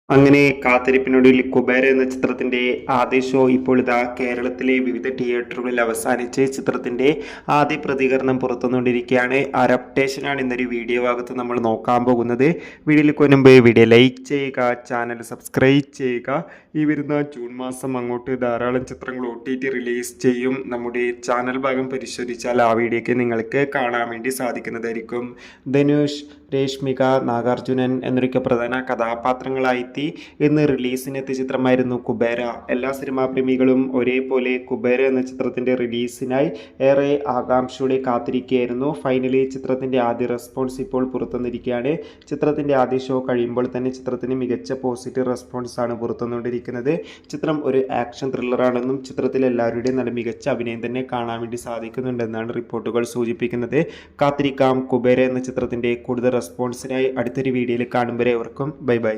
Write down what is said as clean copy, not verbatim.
അങ്ങനെ കാത്തിരിപ്പിനൊടുവിൽ കുബേര എന്ന ചിത്രത്തിന്റെ ആദ്യ ഷോ ഇപ്പോൾ ഇതാ കേരളത്തിലെ വിവിധ തിയേറ്ററുകളിൽ അവസാനിച്ച് ചിത്രത്തിന്റെ ആദ്യ പ്രതികരണം പുറത്തുകൊണ്ടിരിക്കുകയാണ്. അഡാപ്റ്റേഷനാണ് ഇന്നൊരു വീഡിയോ ഭാഗത്ത് നമ്മൾ നോക്കാൻ പോകുന്നത്. വീഡിയോയിലേക്ക് മുൻപ് വീഡിയോ ലൈക്ക് ചെയ്യുക, ചാനൽ സബ്സ്ക്രൈബ് ചെയ്യുക. ഈ വരുന്ന ജൂൺ മാസം അങ്ങോട്ട് ധാരാളം ചിത്രങ്ങൾ OTT റിലീസ് ചെയ്യും. നമ്മുടെ ചാനൽ ഭാഗം പരിശോധിച്ചാൽ ആ വീഡിയോയ്ക്ക് നിങ്ങൾക്ക് കാണാൻ വേണ്ടി സാധിക്കുന്നതായിരിക്കും. ധനുഷ്, രേഷ്മിക, നാഗാർജുനൻ എന്നൊക്കെ പ്രധാന കഥാപാത്രങ്ങളായി ഇന്ന് റിലീസിനെത്തിയ ചിത്രമായിരുന്നു കുബേര. എല്ലാ സിനിമാ പ്രേമികളും ഒരേപോലെ കുബേര എന്ന ചിത്രത്തിന്റെ റിലീസിനായി ഏറെ ആകാംക്ഷയോടെ കാത്തിരിക്കുകയായിരുന്നു. ഫൈനലി ചിത്രത്തിന്റെ ആദ്യ റെസ്പോൺസ് ഇപ്പോൾ പുറത്തുവന്നിരിക്കുകയാണ്. ചിത്രത്തിന്റെ ആദ്യ ഷോ കഴിയുമ്പോൾ തന്നെ ചിത്രത്തിന് മികച്ച പോസിറ്റീവ് റെസ്പോൺസ് ആണ് പുറത്തുവന്നുകൊണ്ടിരിക്കുന്നത്. ചിത്രം ഒരു ആക്ഷൻ ത്രില്ലറാണെന്നും ചിത്രത്തിൽ എല്ലാവരുടെയും നല്ല മികച്ച അഭിനയം തന്നെ കാണാൻ വേണ്ടി സാധിക്കുന്നുണ്ടെന്നാണ് റിപ്പോർട്ടുകൾ സൂചിപ്പിക്കുന്നത്. കാത്തിരിക്കാം കുബേര എന്ന ചിത്രത്തിന്റെ കൂടുതൽ റെസ്പോൺസിനായി. അടുത്തൊരു വീഡിയോയിൽ കാണും വരെ അവർക്കും ബൈ ബൈ.